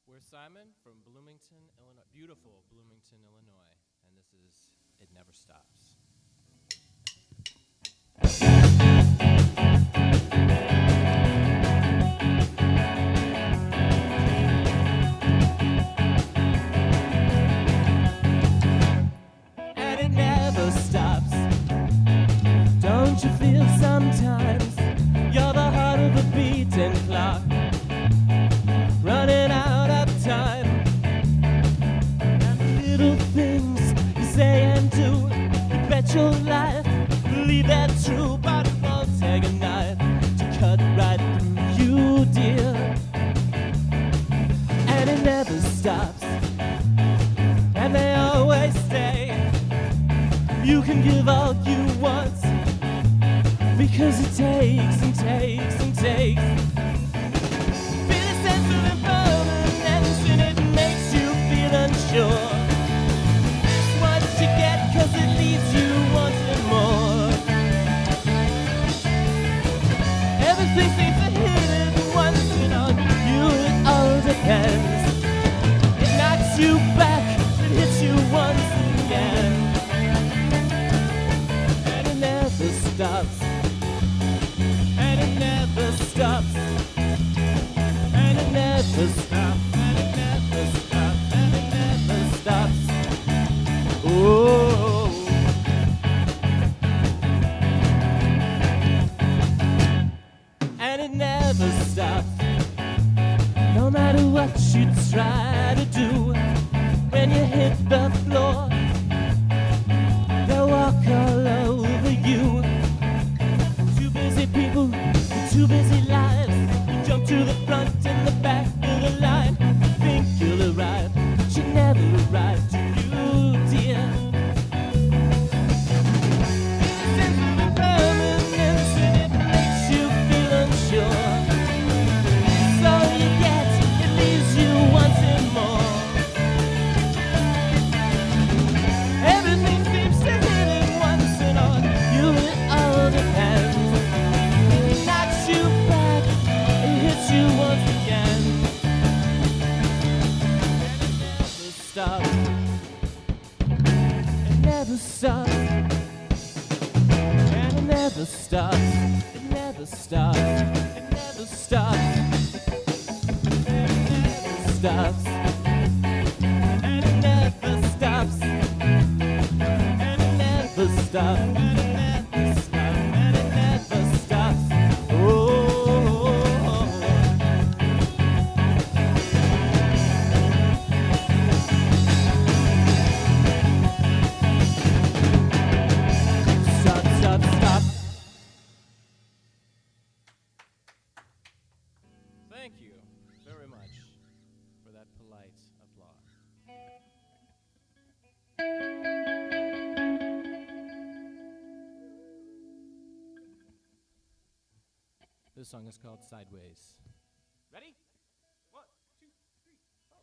We're Simon from Bloomington, Illinois, beautiful Bloomington, Illinois, and this is It Never Stops. And it never stops. Don't you feel sometimes you're the heart of a beating clock, running out of time? And the little things you say and do, you bet your life, believe they're true, but it won't take a knife to cut right through you, dear. And it never stops, and they always say you can give all you want, because it takes and takes and takes. Feel a sense of impermanence and it makes you feel unsure. It's what you get, cause it leaves you wanting more. Everything seems to hit it once, and on you it all depends. It knocks you back, it hits you once again. And it never stops. And it never stops. And it never stops. And it never stops. And it never stops. Oh. And it never stops. No matter what you try to do, when you hit the floor, they'll walk all over you. Too busy people with too busy lives, you jump to the front and the back of the line. You think you'll arrive, but you never arrive, do you, dear? It's a sense of impermanence and it makes you feel unsure. So you get, it leaves you wanting more. Everything seems to hit it once, and on you it all depends. It knocks you back, it hits you once again. And it never stops. It never stops. And it never stops. It never stops. It never stops. And it never stops. And it never stops. And it never stops. And it never stops. Oh. Stop, stop, stop. Thank you very much for that polite applause. This song is called Sideways. Ready? 1, 2, 3, 4.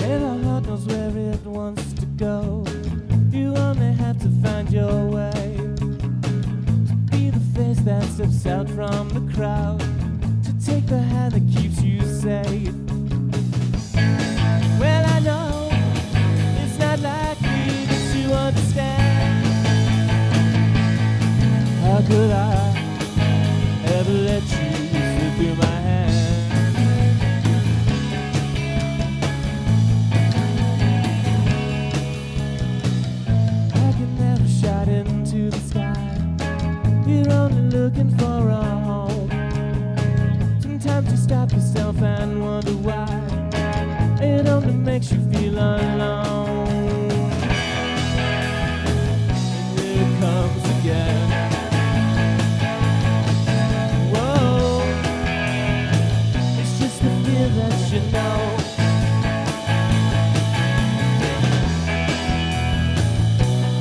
Every heart knows where it wants to go. You only have to find your way. Be the face that steps out from the crowd, to take the hand that keeps you safe. Well, I know it's not likely that you understand. How could I ever let you slip through my hand? I can never shout into the sky. You're only looking for a home. Sometimes you stop yourself and wonder why. It only makes you feel alone. And here it comes again. Whoa, it's just the fear that you know.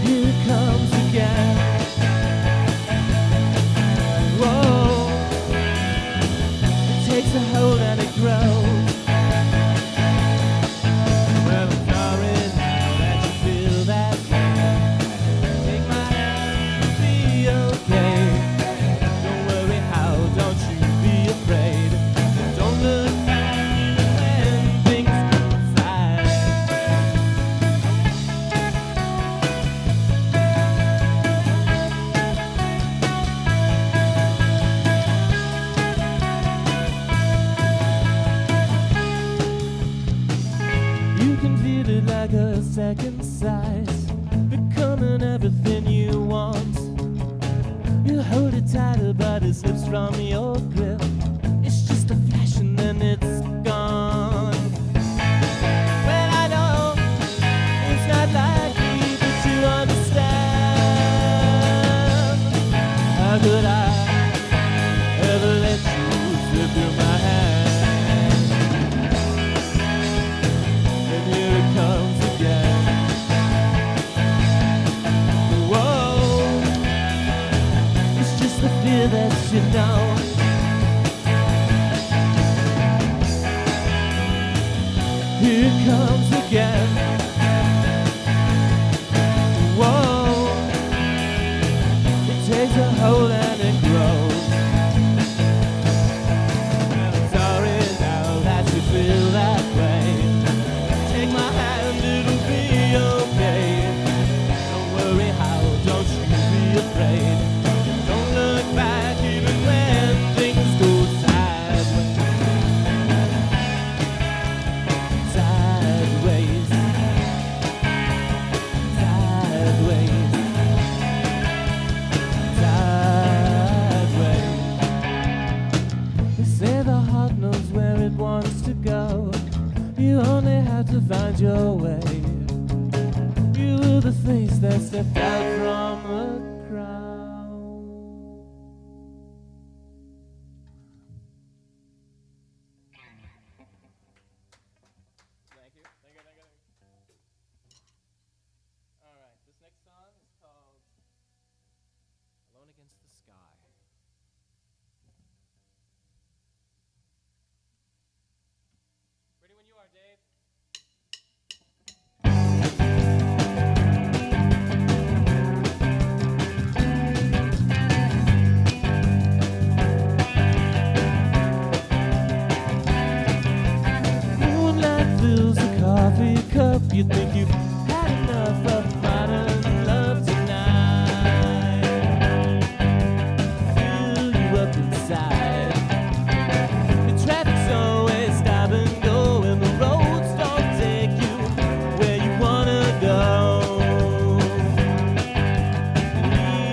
Here it comes again. Whoa, it takes a hold and it grows. like a second sight, becoming everything you want. You hold it tighter, but it slips from your grip. It's just a flash and then it's gone. Well, I know it's not likely that you understand. How could I ever let you slip through my hand? And here it comes again. Whoa, it's just the fear that you know. Here it comes again. Whoa, it takes a hold and it grows. I'm sorry now that you feel that way. Take my hand, it'll be okay. Don't worry, how, don't you be afraid. Don't look back even when things go sideways. Sideways. Sideways. Sideways. They say the heart knows where it wants to go. You only have to find your way. You were the face that stepped out from the crowd. Thank you. All right, this next song is called Alone Against the Sky. Ready when you are, Dave. Moonlight fills a coffee cup. You think you've had enough of modern love tonight. Fill you up inside. The traffic's always stop and go, and the roads don't take you where you wanna go.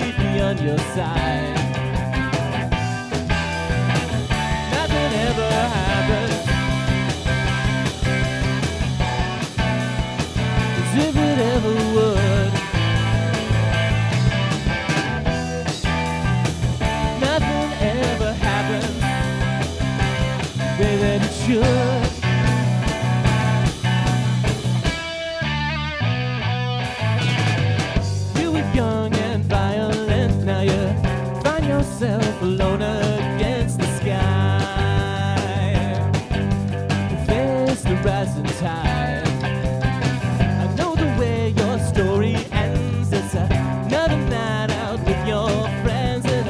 Leave me on your side. Nothing ever happens as if it ever would. Nothing ever happens the way that it should. You were young and violent, now you find yourself alone against the sky. You face the rising tide. I know the way your story ends. It's another night out with your friends and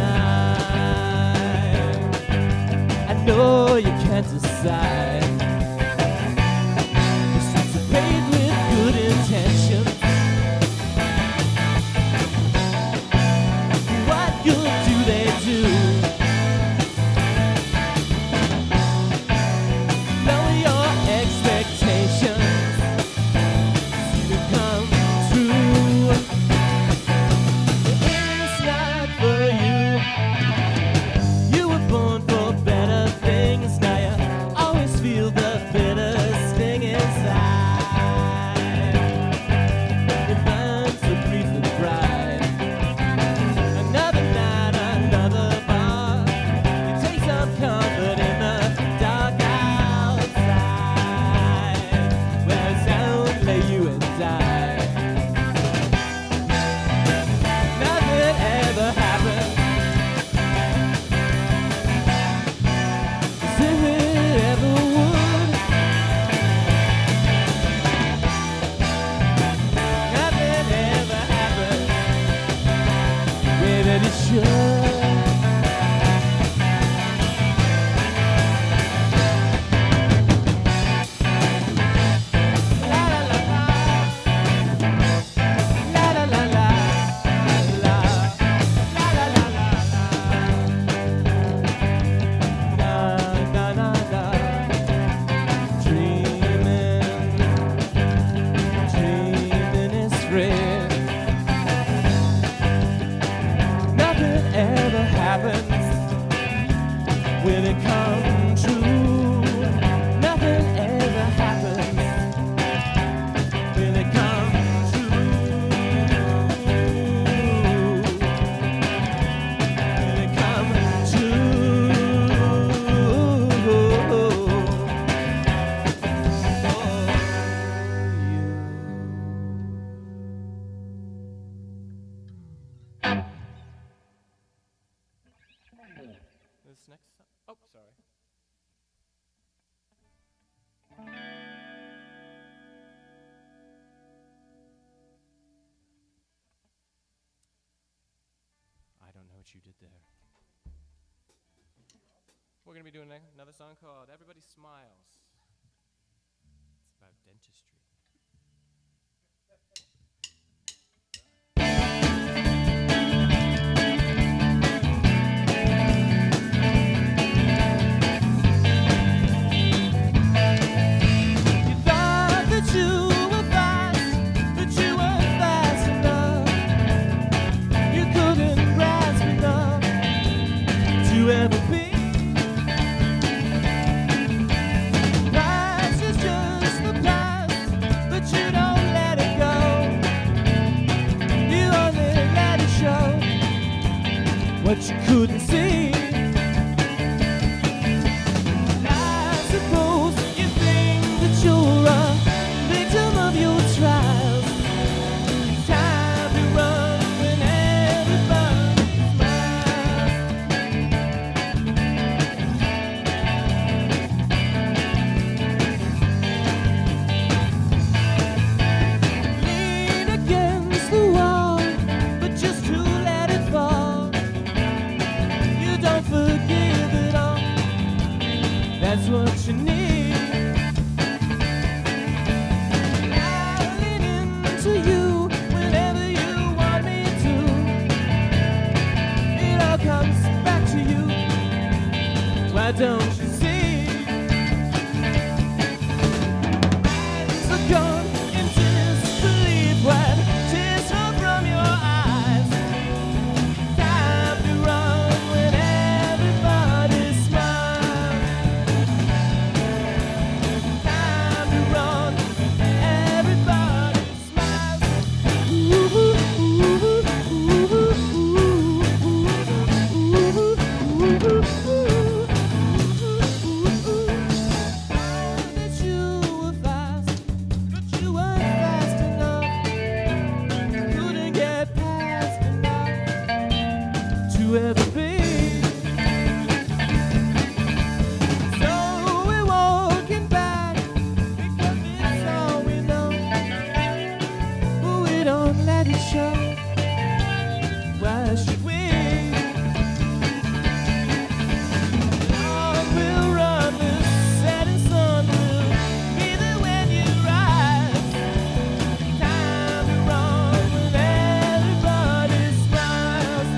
I know you can't decide. The streets are paved with good intentions. What good do they do? Lower your expectations, see them come true. It's not for you. You were born for better things. Now you always what you did there. We're going to be doing another song called Everybody Smiles. It's about dentistry. What you couldn't see. I suppose you think that you're a victim of your trials. It's time to run when everybody smiles. Lean against the wall, but just to let it fall. Don't forgive it all. That's what you need. I'll lean into you whenever you want me to. It all comes back to you. Why don't you see? Eyes are gone in disbelief when tears fall from your eyes. Time to run. Why should we? Long will run, the setting sun will be there when you rise. Time to run when everybody smiles.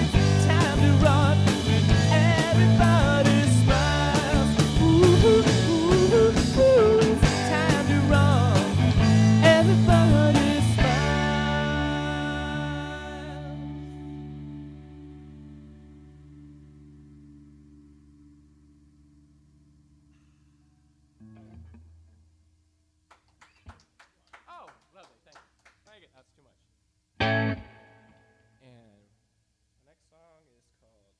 It's time to run when everybody smiles. It's time to run, everybody. Oh, lovely, thank you. Thank you. That's too much. And the next song is called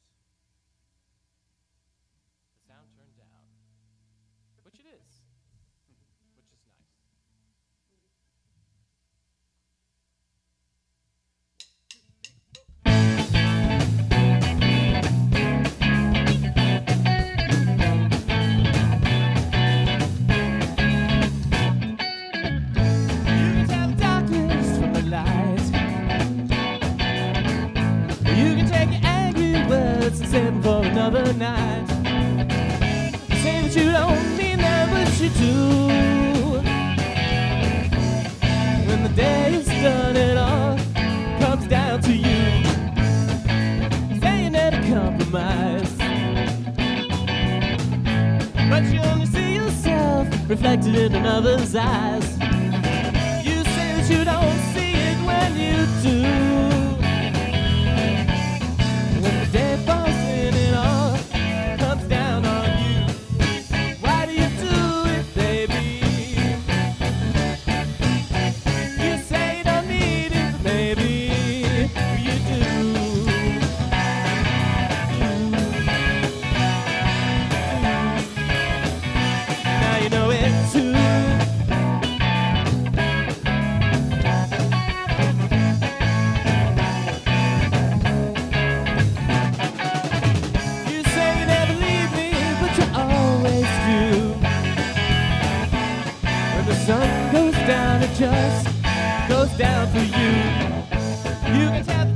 The Sound Turned Down, which it is, which is nice. You can take your angry words and save them for another night. You say that you don't mean that, but you do. When the day is done, it all comes down to you. Saying that a compromise, but you only see yourself reflected in another's eyes. You say that you don't see it when you do. When the day falls in, it all comes down on you. Why do you do it, baby? You say you don't need it, but maybe you do. Now you know it too. Sun goes down, it just goes down for you. You can tap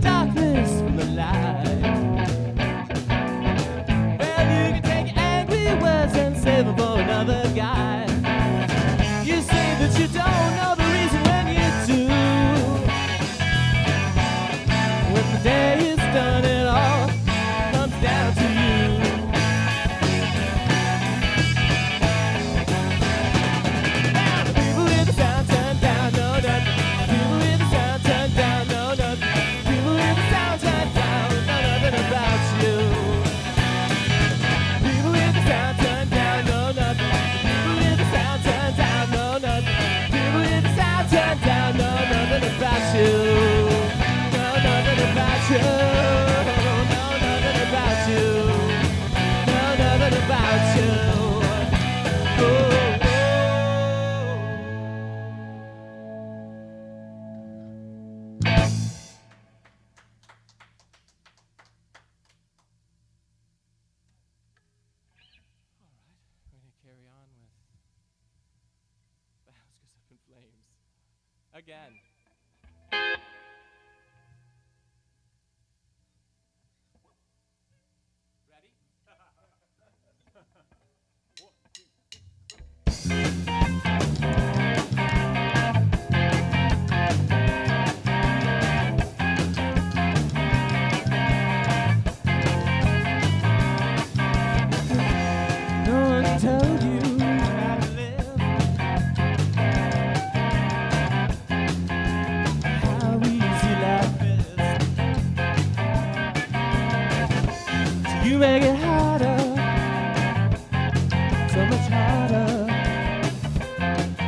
live for another guy. You say that you don't know the reason when you do. When the day is done, it all comes down to you. Now the people with the sound turn down, no nothing. People with the sound turn down, no nothing. People with the sound turn down, know nothing about you. People with the sound turn down, know nothing. People with the sound turn down, know nothing. People with the sound turn down, know nothing about you. Know nothing about you. Know nothing about you. Know nothing about you. Oh, oh. We're going to carry on with The House Goes Up in Flames. Again. Ready? No one told you how to live, how easy life is. So you make it harder, so much harder.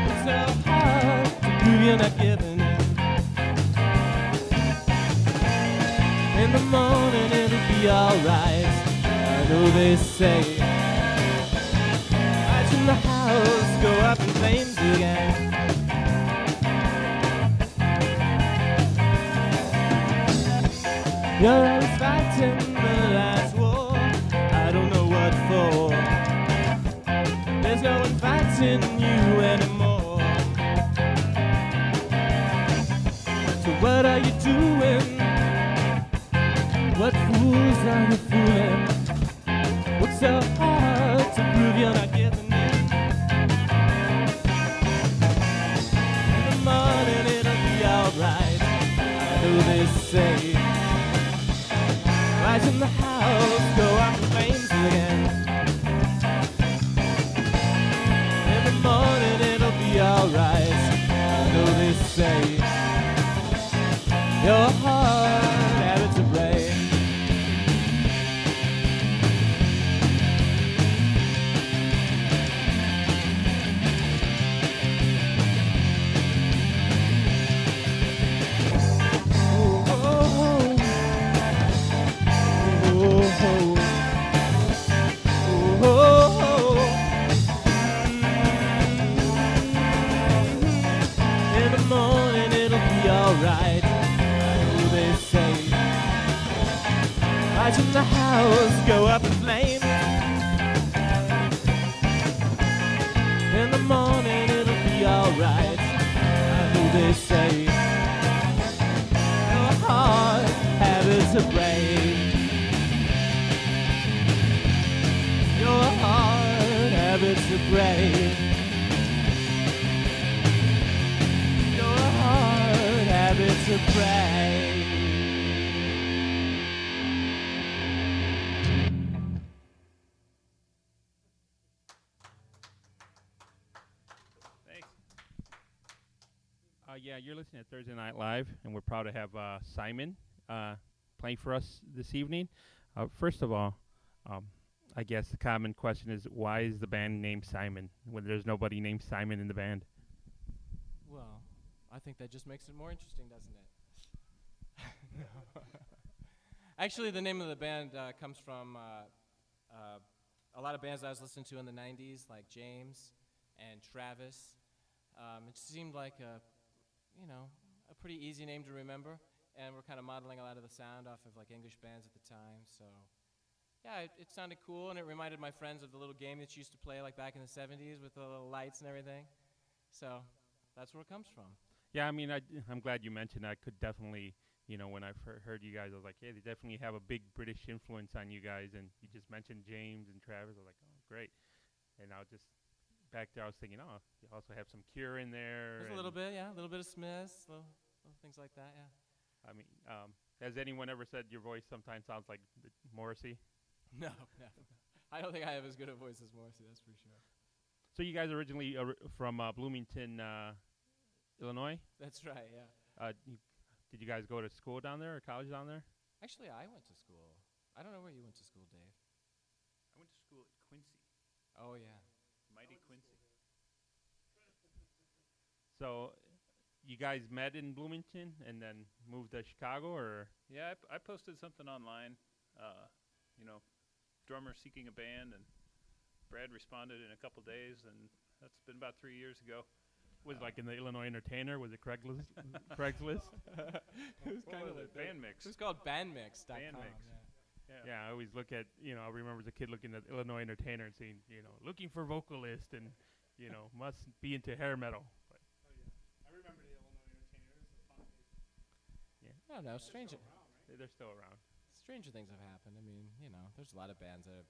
It's so hard to prove you're not giving in. In the morning it'll be alright, I know they say. Lights in the house go up in flames again. You're always fighting the last war, I don't know what for. There's no one fighting you anymore. So what are you doing? What fools are you fooling? What's so hard to prove you're not giving in? In the morning it'll be alright, I know they say. Lights in the house go up in flames again. In the morning it'll be alright, I know they say. Your heart habits to break. In the morning it'll be alright, I know they say. Lights in the house go up in flames. In the morning it'll be alright, I know they say. Your heart habits to break. Your heart habits to break. Your heart habits to break. Thanks. Yeah, you're listening to Thursday Night Live, and we're proud to have Simon playing for us this evening. First of all, I guess the common question is, why is the band named Simon when there's nobody named Simon in the band? Well, I think that just makes it more interesting, doesn't it? Actually, the name of the band comes from a lot of bands I was listening to in the 90s, like James and Travis. It seemed like a pretty easy name to remember, and we're kind of modeling a lot of the sound off of like English bands at the time, so yeah, it sounded cool, and it reminded my friends of the little game that you used to play like back in the 70s with the little lights and everything. So that's where it comes from. Yeah, I mean, I'm glad you mentioned that. I could definitely, when I heard you guys, I was like, yeah, they definitely have a big British influence on you guys. And you just mentioned James and Travis. I was like, oh, great. And I was just back there. I was thinking, oh, you also have some Cure in there. There's a little bit, yeah, a little bit of Smiths, little things like that, yeah. I mean, has anyone ever said your voice sometimes sounds like Morrissey? No. I don't think I have as good a voice as Morrissey, that's for sure. So you guys originally from Bloomington, Illinois? That's right, yeah. Did you guys go to school down there or college down there? Actually, I went to school. I don't know where you went to school, Dave. I went to school at Quincy, Oh, yeah. mighty Quincy. So you guys met in Bloomington and then moved to Chicago, or? Yeah, I posted something online, drummer seeking a band, and Brad responded in a couple days, and that's been about 3 years ago. Was it like in the Illinois Entertainer? Was it Craigslist? Craigslist? It was kind of like that. Bandmix. It was called bandmix.com. Bandmix. Yeah. Yeah, I always look at, I remember as a kid looking at Illinois Entertainer and seeing, looking for vocalist and, must be into hair metal. But I remember the Illinois Entertainer. It was a fun day. I don't know, stranger. they're still around. Stranger things have happened. I mean, there's a lot of bands that,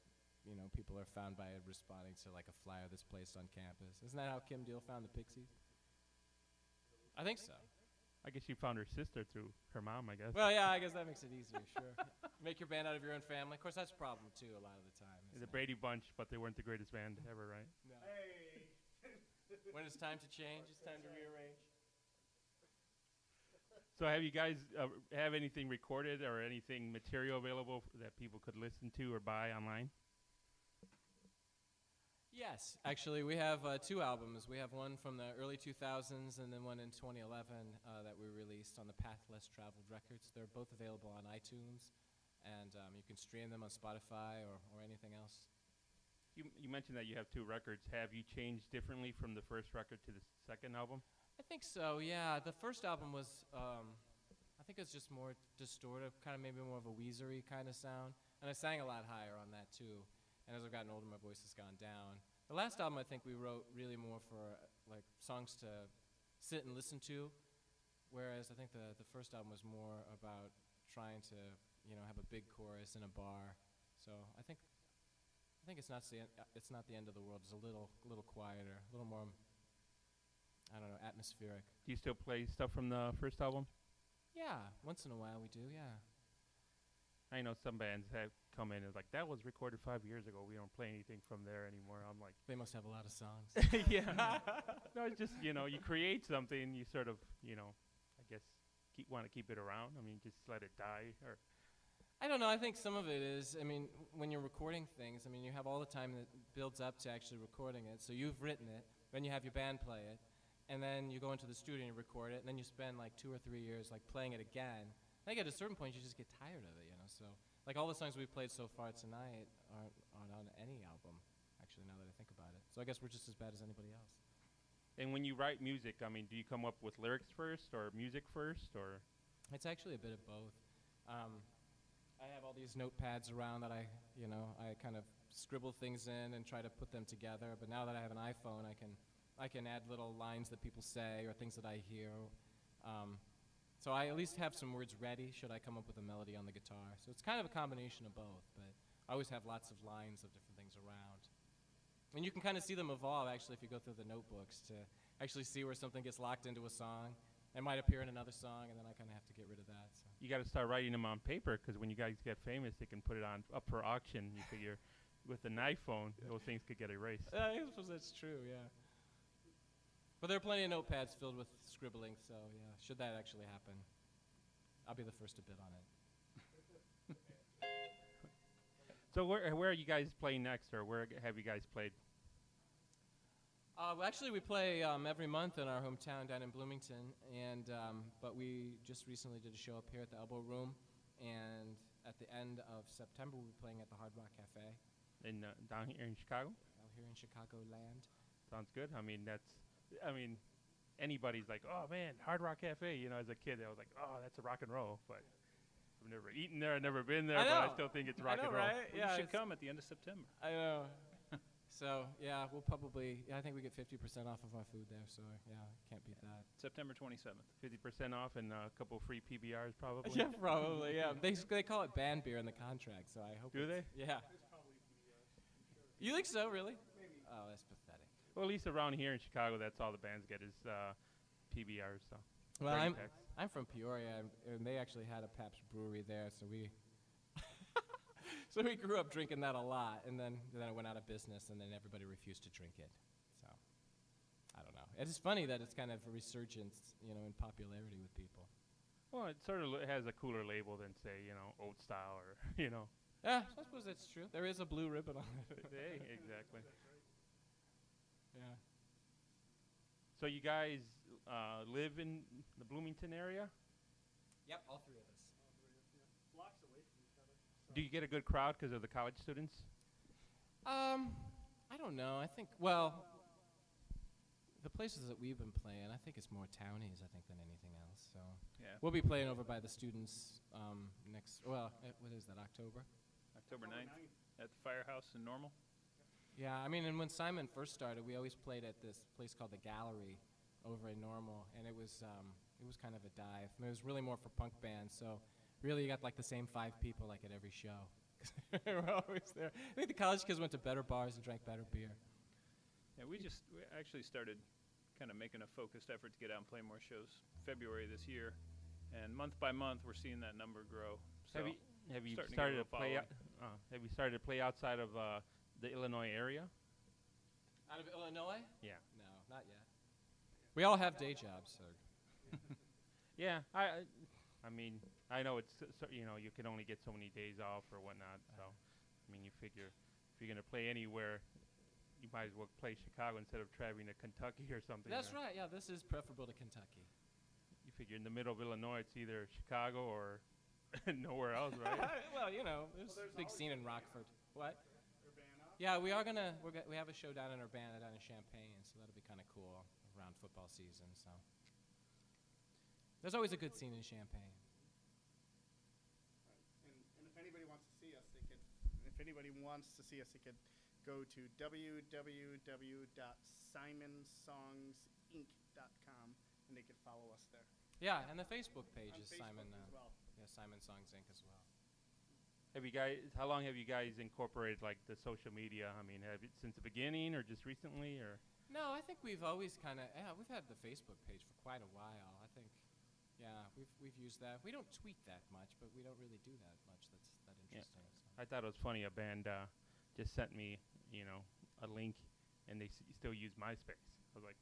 people are found by responding to like a flyer that's placed on campus. Isn't that how Kim Deal found the Pixies? I think so. I guess you found her sister through her mom, I guess. Well, yeah, I guess that makes it easier, sure. Make your band out of your own family. Of course, that's a problem, too, a lot of the time. The Brady Bunch, but they weren't the greatest band ever, right? No. Hey! When it's time to change, it's time to rearrange. So have you guys have anything recorded or anything material available that people could listen to or buy online? Yes, actually, we have 2 albums. We have one from the early 2000s and then one in 2011 that we released on the Path Less Traveled Records. They're both available on iTunes, and you can stream them on Spotify or anything else. You mentioned that you have 2 records. Have you changed differently from the first record to the second album? I think so, yeah. The first album was, I think it was just more distortive, kind of maybe more of a Weezer-y kind of sound. And I sang a lot higher on that, too. And as I've gotten older, my voice has gone down. The last album, I think we wrote really more for like songs to sit and listen to, whereas I think the first album was more about trying to, have a big chorus in a bar. So I think it's not the end of the world. It's a little quieter, a little more, I don't know, atmospheric. Do you still play stuff from the first album? Yeah, once in a while we do, yeah. I know some bands have come in and like, that was recorded 5 years ago. We don't play anything from there anymore. I'm like, They must have a lot of songs. yeah. No, it's just, you create something, you sort of, I guess want to keep it around. I mean, just let it die. Or I don't know. I think some of it is, when you're recording things, you have all the time that builds up to actually recording it. So you've written it, then you have your band play it, and then you go into the studio and you record it, and then you spend like 2 or 3 years like playing it again. I think at a certain point you just get tired of it, So like all the songs we've played so far tonight aren't on any album, actually, now that I think about it. So I guess we're just as bad as anybody else. And when you write music, do you come up with lyrics first or music first, or? It's actually a bit of both. I have all these notepads around that I kind of scribble things in and try to put them together. But now that I have an iPhone, I can add little lines that people say or things that I hear. So I at least have some words ready should I come up with a melody on the guitar. So it's kind of a combination of both, but I always have lots of lines of different things around. And you can kind of see them evolve, actually, if you go through the notebooks to actually see where something gets locked into a song. It might appear in another song, and then I kind of have to get rid of that. So. You got to start writing them on paper, because when you guys get famous, they can put it up for auction. You figure with an iPhone, those things could get erased. I suppose that's true, yeah. But there are plenty of notepads filled with scribbling, so yeah, should that actually happen, I'll be the first to bid on it. So where are you guys playing next, or where have you guys played? Well, actually, we play every month in our hometown down in Bloomington, and but we just recently did a show up here at the Elbow Room, and at the end of September, we'll be playing at the Hard Rock Cafe. Down here in Chicago? Out here in Chicagoland. Sounds good. Anybody's like, oh man, Hard Rock Cafe. As a kid, I was like, oh, that's a rock and roll. But I've never eaten there. I've never been there. But I still think it's rock and roll. Right? Well, yeah, you should come at the end of September. I know. So yeah, we'll probably. I think we get 50% off of our food there. So yeah, can't beat that. September 27th. 50% off and a couple free PBRs probably. Yeah, probably. Yeah, they call it band beer in the contract. So I hope. Do they? Yeah. You think so, really? Maybe. Oh, Well, at least around here in Chicago, that's all the bands get is PBRs. So. Well, Party I'm packs. I'm from Peoria, and they actually had a Pabst brewery there, so we so we grew up drinking that a lot, and then it went out of business, and then everybody refused to drink it. So I don't know. It's funny that it's kind of a resurgence, in popularity with people. Well, it sort of has a cooler label than, say, oat style or, Yeah, I suppose that's true. There is a blue ribbon on it. Hey, exactly. Yeah. So you guys live in the Bloomington area? Yep, all three of us. Blocks away from each other. So Do you get a good crowd because of the college students? I don't know. I think, well, the places that we've been playing, I think it's more townies, I think, than anything else. So Yeah. we'll be playing over by the students next, what is that, October? October 9th at the Firehouse in Normal. Yeah, I mean, and when Simon first started, we always played at this place called the Gallery over in Normal, and it was kind of a dive. I mean, it was really more for punk bands, so really you got like the same 5 people like at every show. We're always there. I think the college kids went to better bars and drank better beer. Yeah, we actually started kind of making a focused effort to get out and play more shows February this year, and month by month we're seeing that number grow. So Have you starting to get a started to little play? following. Have you started to play outside of the Illinois area? Out of Illinois? Yeah. No, not yet. We all have day jobs, so. Yeah, I mean, I know it's you can only get so many days off or whatnot. So, I mean, you figure if you're gonna play anywhere, you might as well play Chicago instead of traveling to Kentucky or something. That's right. Yeah, this is preferable to Kentucky. You figure in the middle of Illinois, it's either Chicago or nowhere else, right? Well, there's a big scene in Rockford. What? Urbana. Yeah, we are gonna we have a show down in Urbana down in Champaign, so that'll be kind of cool around football season. So there's always a good scene in Champaign. And if anybody wants to see us, they could go to www.simonsongsinc.com and they could follow us there. Yeah, and the Facebook page On is Facebook Simon. as well. Yeah, Simon Songs Inc. as well. How long have you guys incorporated like the social media? I mean, have it since the beginning or just recently or? No, I think we've always we've had the Facebook page for quite a while. I think, yeah, we've used that. We don't tweet that much, but we don't really do that much. That's that interesting. So. I thought it was funny. A band just sent me, a link, and they still use MySpace. I was like,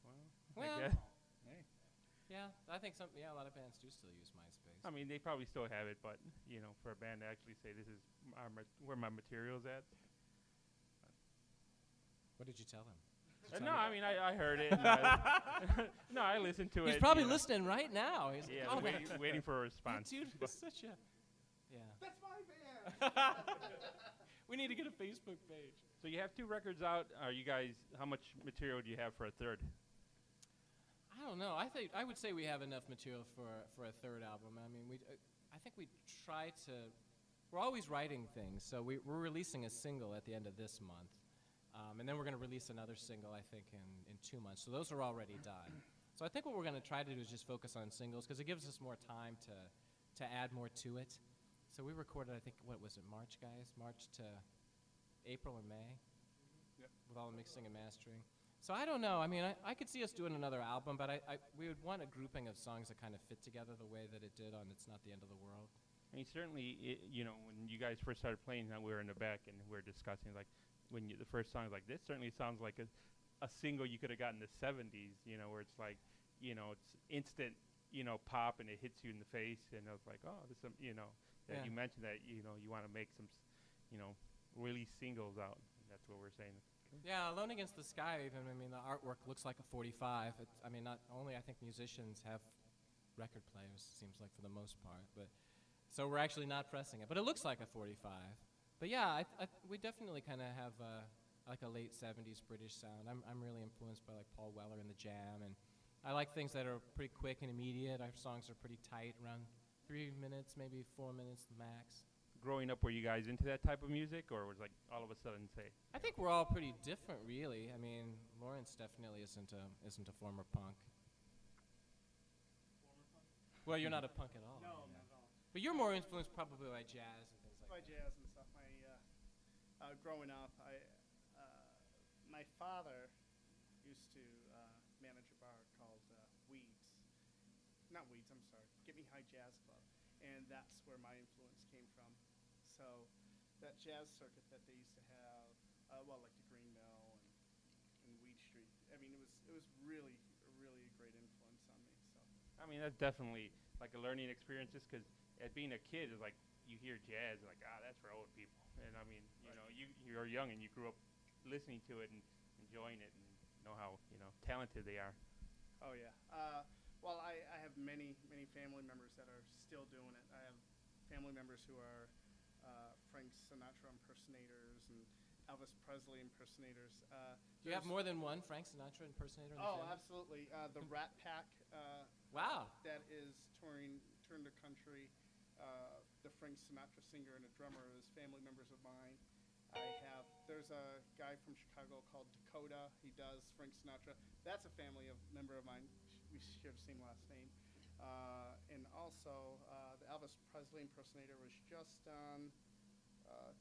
well, I guess. Hey. Yeah, I think a lot of bands do still use MySpace. I mean, they probably still have it, but for a band to actually say this is where my material's at. What did you tell him? No, I mean I heard it. No, I listened to it. He's probably listening right now. He's Yeah, like, waiting for a response. Dude, But- it's such a. Yeah. That's my band. We need to get a Facebook page. So you have 2 records out. Are you guys? How much material do you have for a third? I don't know. I would say we have enough material for a third album. I mean, I think we try to. We're always writing things, so we're releasing a single at the end of this month, and then we're going to release another single, I think, in 2 months. So those are already done. So I think what we're going to try to do is just focus on singles because it gives us more time to add more to it. So we recorded, I think, what was it, March, guys? March to April or May. Yep. With all the mixing and mastering. So I don't know. I mean, I could see us doing another album, but we would want a grouping of songs that kind of fit together the way that it did on It's Not the End of the World. I mean, certainly, when you guys first started playing, we were in the back and we were discussing like the first song like this certainly sounds like a single you could have gotten in the 70s, where it's like, it's instant, pop and it hits you in the face, and I was like, oh, this that Yeah. you mentioned that you want to make some, release singles out. That's what we're saying. Yeah, Alone Against the Sky, even, I mean, the artwork looks like a 45. I mean, not only I think musicians have record players, seems like for the most part, but so we're actually not pressing it. But it looks like a 45. But yeah, we definitely kind of have like a late 70s British sound. I'm really influenced by like Paul Weller and the Jam, and I like things that are pretty quick and immediate. Our songs are pretty tight, around 3 minutes, maybe 4 minutes max. Growing up, were you guys into that type of music, or was like all of a sudden say? I think we're all pretty different, really. I mean, Lawrence definitely isn't a former punk. Well, you're not a punk at all. No, yeah. not at all. But you're more influenced probably by jazz and things like By that. jazz and stuff. Growing up, my father, used to manage a bar called Weeds. Not Weeds, I'm sorry. Get Me High Jazz Club. And that's where my influence came from. So that jazz circuit that they used to have, well, like the Green Mill and Weed Street. I mean, it was really a great influence on me. So I mean, that's definitely like a learning experience, just because at being a kid, it's like you hear jazz, like, that's for old people. And I mean, you're young and you grew up listening to it and enjoying it and know how, talented they are. oh yeah. Well, I have many family members that are still doing it. I have family members who are Frank Sinatra impersonators and Elvis Presley impersonators. Do you have more than one Frank Sinatra impersonator in the Oh, family? absolutely. The Rat Pack Wow. that is touring the country. The Frank Sinatra singer and a drummer is family members of mine. There's a guy from Chicago called Dakota. He does Frank Sinatra. That's a member of mine. We share the same last name. And also, the Elvis Presley impersonator was just on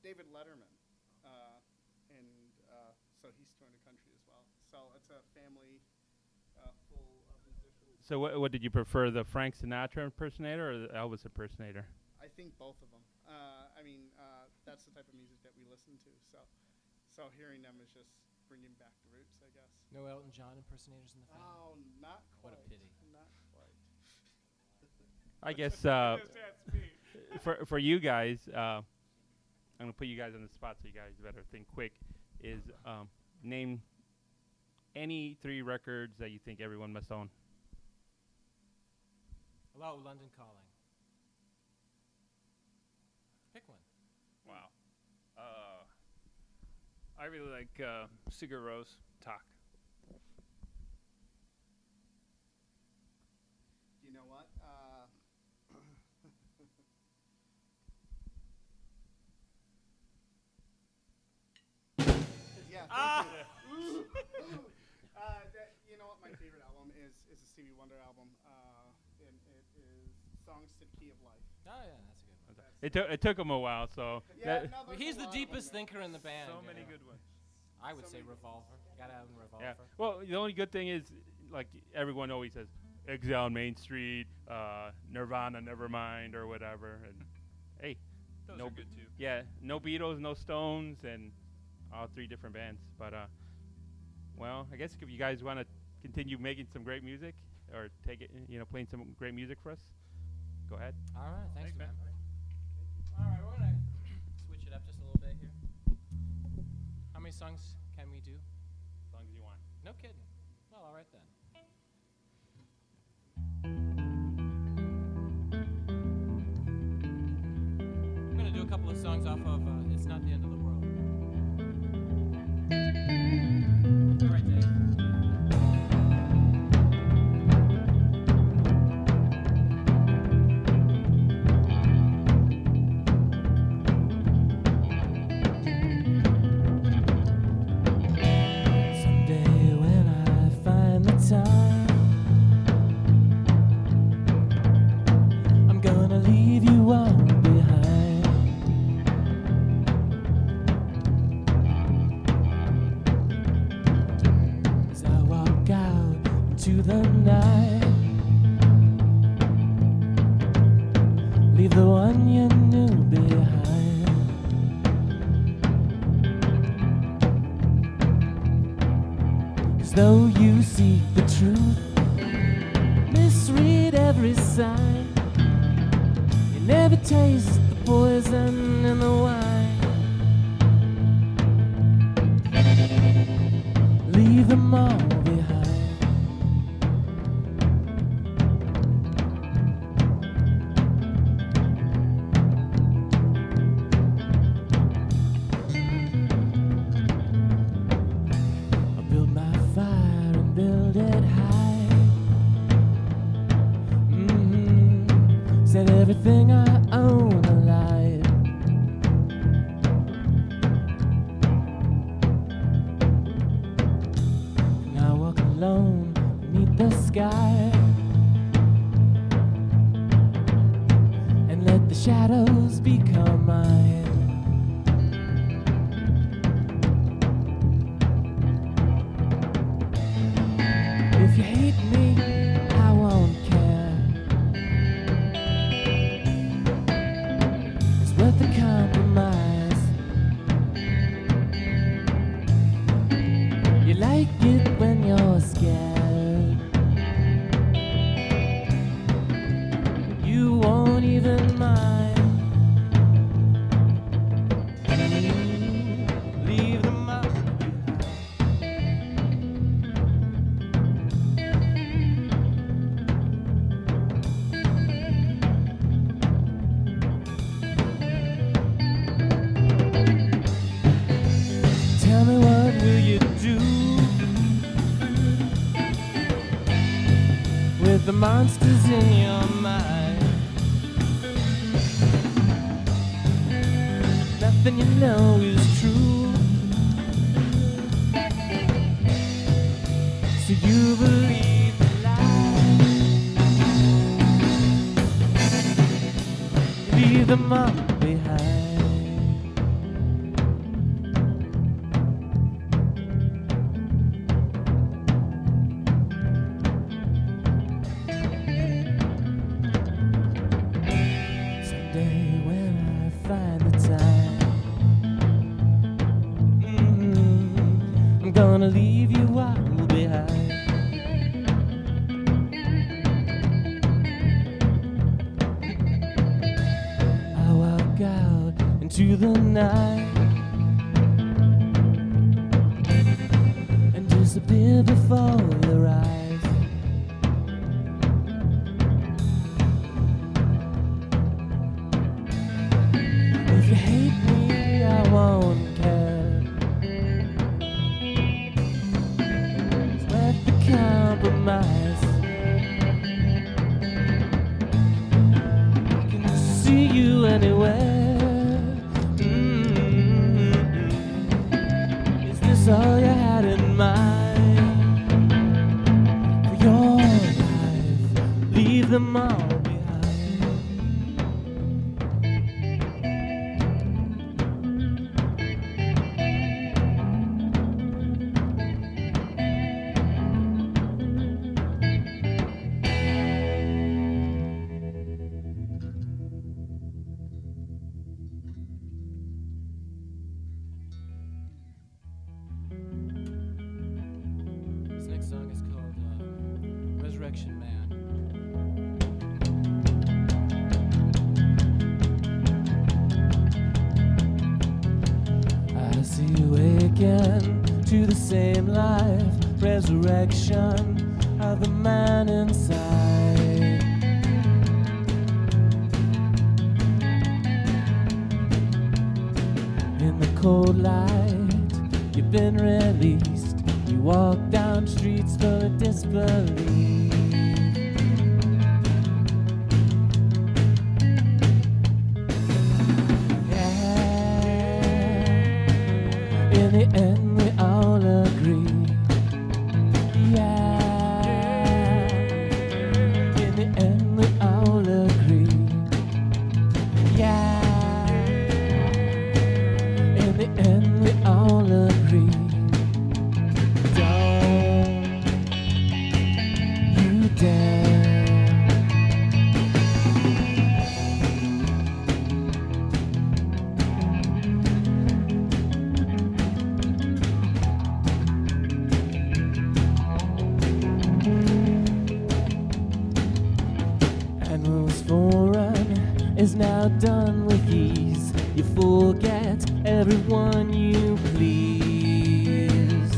David Letterman. So he's touring the country as well. So it's a family full of musicians. So what did you prefer, the Frank Sinatra impersonator or the Elvis impersonator? I think both of them. That's the type of music that we listen to. So hearing them is just bringing back the roots, I guess. No Elton John impersonators in the family? Oh, not What quite. a pity. Not quite. I guess That's me. for you guys, I'm gonna put you guys on the spot, so you guys better think quick. Is name any 3 records that you think everyone must own. Hello, London Calling. Pick one. Wow. I really like Sigur Rós, Talk. You know what? Yeah. Thank you. You know what? My favorite album is a Stevie Wonder album, and it is Songs to the Key of Life. Oh, yeah, that's a good one. It took him a while, so Yeah, no, there's He's a the lot of deepest them, man. thinker in the band. So you many know. good ones. I would So say many good Revolver. Gotta have Revolver. yeah. Well, the only good thing is, like everyone always says, Exile on Main Street, Nirvana, Nevermind, or whatever. And hey, Those no are good too. yeah, no Beatles, no Stones, and all 3 different bands. But well, I guess if you guys want to continue making some great music, or take it, playing some great music for us, go ahead. All right, thanks, Thanks, man. man. All right, we're gonna switch it up just a little bit here. How many songs can we do? As long as you want. No kidding. Well, all right then. I'm gonna do a couple of songs off of It's Not the End of the World. All right, Dave. Someday when I find the time, I'm gonna leave you all behind. As I walk out into the night, leave the one you knew behind. Though you seek the truth, misread every sign, you never taste the poison in the wine. Leave them all behind. Build my fire and build it high. Set everything I own alight. And I walk alone beneath the sky, and let the shadows become mine. hate me, I won't care. It's worth the compromise. You like it when you're scared. You won't even mind. Leave them up. Tell me, what will you do with the monsters in your mind? Nothing you know is true, so you believe the lie. Leave them all behind. Someday when I find the time, I'm gonna leave you all behind. I walk out into the night and disappear before your eyes. If you hate me, I won't care. It's worth the compromise. I can see you anywhere. Is this all you had in mind for your life? Leave them all behind. This next song is called Resurrection Man. I see you again to the same life, resurrection of the man inside. In the cold light, you've been released. You walk down streets full of disbelief. In the end, we all agree. Yeah. In the end, we all agree. Yeah. In the end, we all agree. Don't you dare. And rules foreign is now done with ease. You forget everyone you please.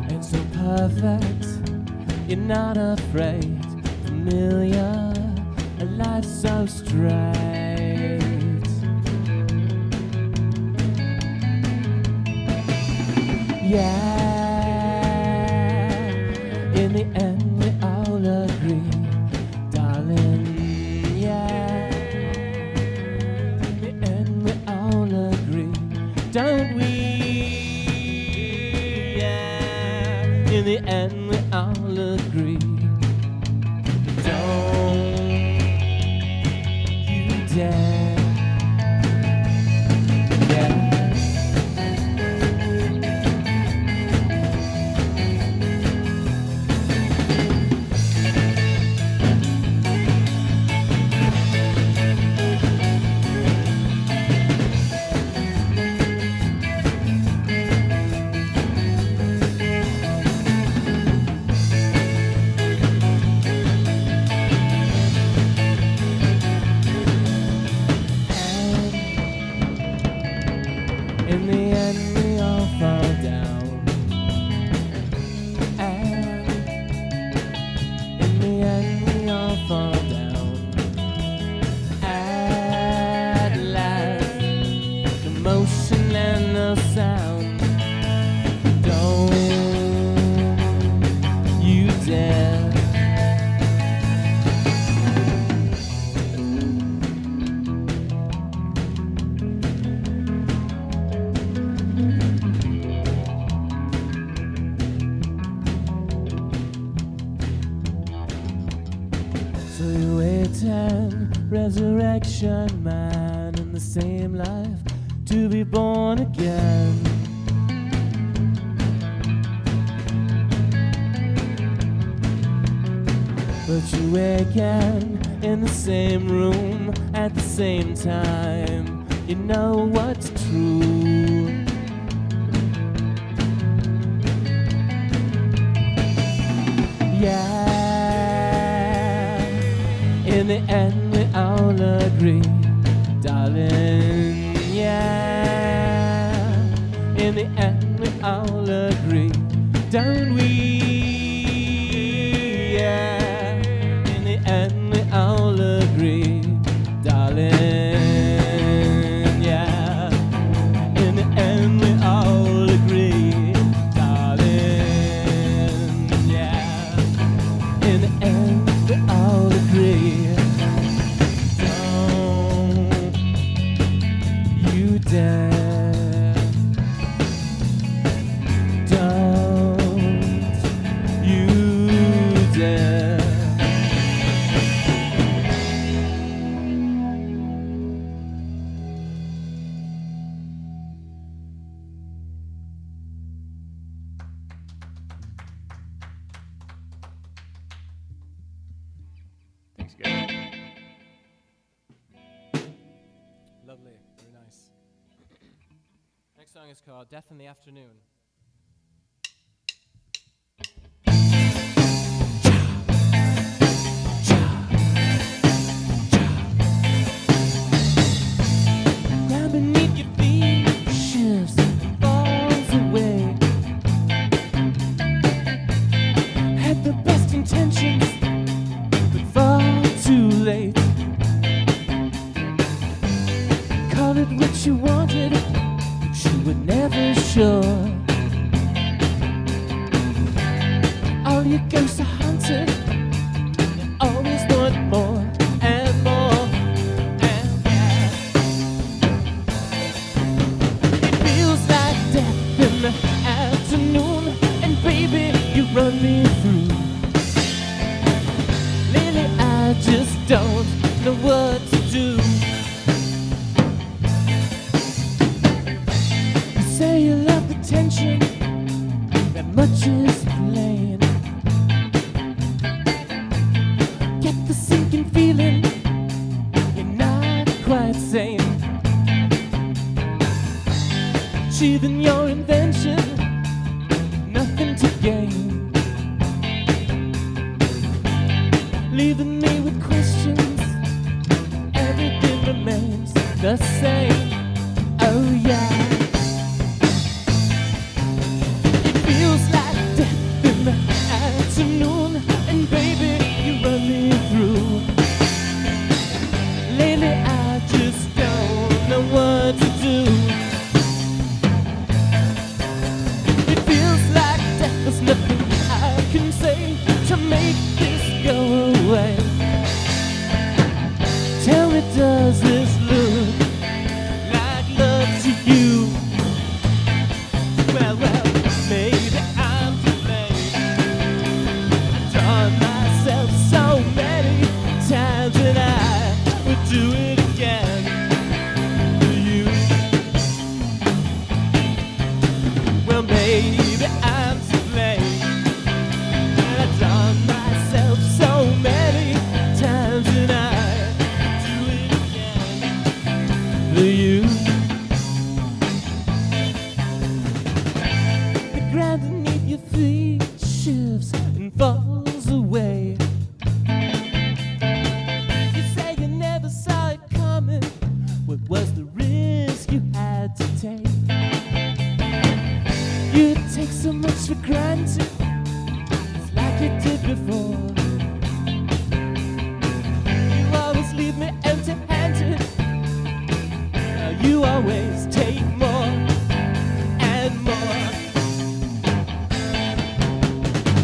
And so perfect, you're not afraid. Familiar, a life so straight. Yeah. In the end, we all agree, darling. Yeah. In the end, we all agree, don't we? Yeah. In the end, we all agree. Don't you dare. Yeah. ocean man in the same life to be born again. But you awaken in the same room at the same time. You know what's true. Yeah, in the end we all agree, darling. Yeah, in the end we all agree, don't we? Yeah, in the end we all agree, darling. Yeah, in the end we all agree, darling. Yeah, in the end we all agree. Don't you dare, don't you dare. Thanks, guys. Lovely, very nice. Next song is called Death in the Afternoon. Down beneath your feet shifts and falls away. Had the best intentions, but far too late. Call it what you wanted, she was never sure. All your ghosts are haunted, you always want more and more. And yeah, it feels like death in the afternoon, and baby, you run me through. Lately, I just don't know what to do. You say you love the tension, that much is plain. Get the sinking feeling, you're not quite sane. Achieving your invention, nothing to gain. Leaving me with questions, everything remains the same. Oh yeah, it feels like death in the afternoon, and baby, you run me through. Lately I just don't know what to do. It feels like death, there's nothing I can say to make this go away. Tell me, does this look like love to you? Well, maybe I'm to blame. I've done myself so many times, and I would do it again for you. Well, maybe I'm to blame. I've done myself so many times, and I would do it again for you. The ground beneath your feet shifts and falls away. You say you never saw it coming. What was the risk you had to take? You take so much for granted, it's like you did before. You always leave me empty-handed. Now you always take more and more.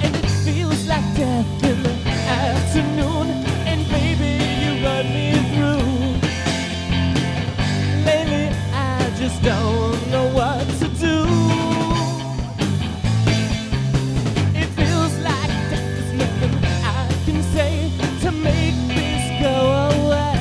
And it feels like death in the afternoon, and baby, you run me through. Lately, I just don't know what to do. It feels like death, there's nothing I can say to make this go away.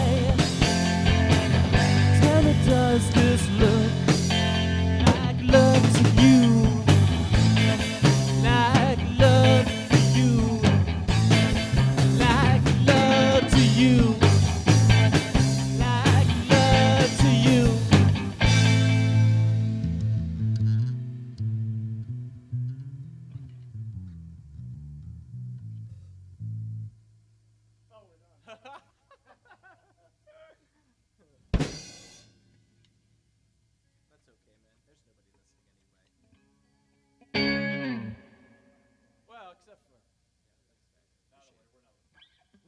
Jennifer.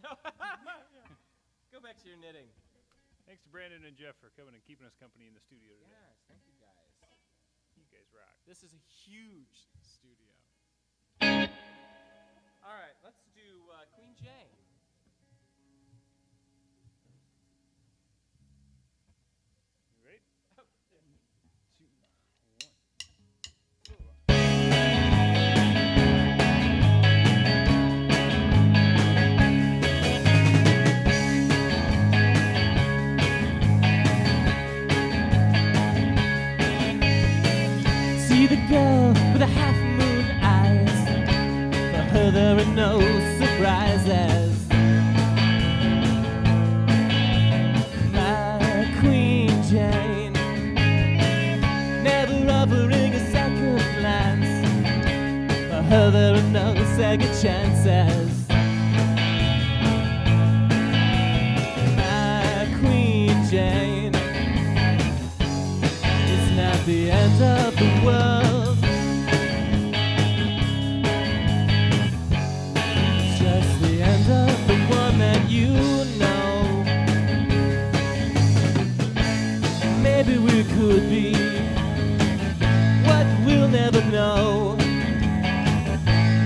No. Go back to your knitting. Thanks to Brandon and Jeff for coming and keeping us company in the studio today. Yes, thank you guys. You guys rock. This is a huge studio. All right, let's do Queen Jane. You ready? Oh. 2, 1. See the girl with the half moon eyes. For her there are no surprises. My Queen Jane, never offering a second glance. For her there are no second chances. My Queen Jane, it's not the end of the world. It's just the end of the one that you know. Maybe we could be what we'll never know.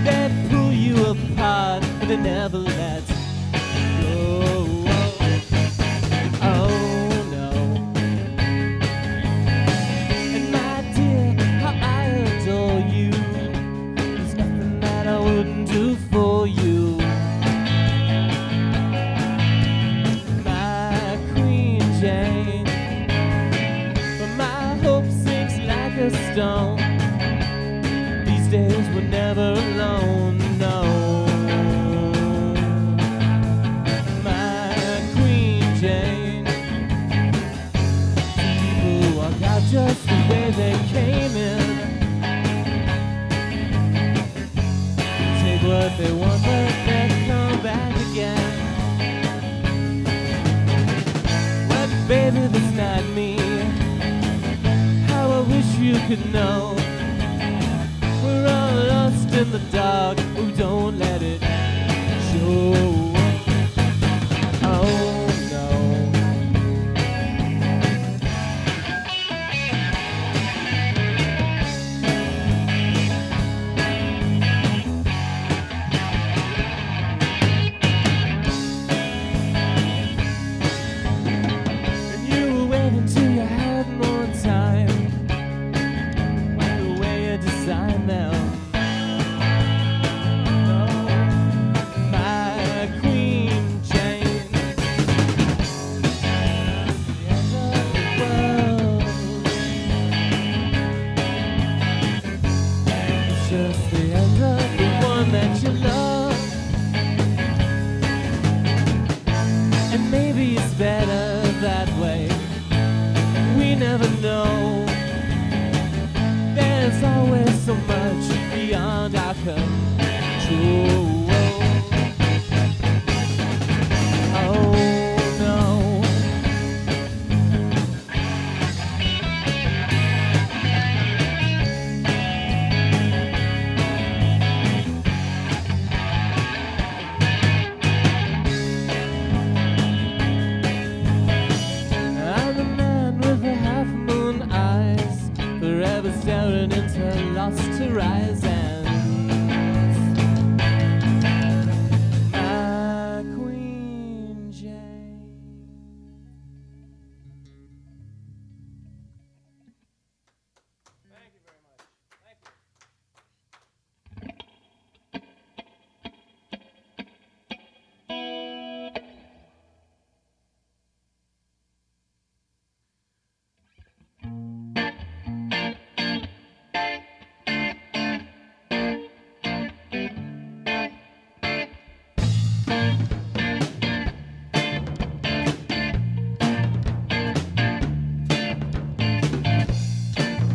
They pull you apart, but they never let go. Oh no. And my dear, how I adore you. There's nothing that I wouldn't do for you. My Queen Jane, but my hope sinks like a stone. These days we're never alone, no. My Queen Jane, people walk out just the way they came in. Take what they want, but then come back again. But baby, that's not me. How I wish you could know. We're all lost in the dark. Oh, don't let it show. Oh no. And you were waiting till you had more time. Like the way you designed them. My Queen Jane, the end of the world. It's just the end of the one that you love. And maybe it's better that way. We never know. There's always so much beyond our control. Oh no. I'm the man with the half moon eyes, forever staring into lost horizons. My Queen Jane. Thank you very much. Thank you.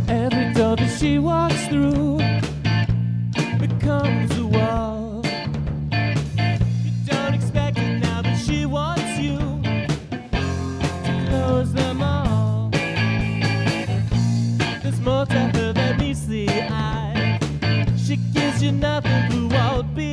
Every door that she walks through becomes a wall. You don't expect it now, but she wants you to close them all. There's more to her than meets the eye. She gives you nothing but won't be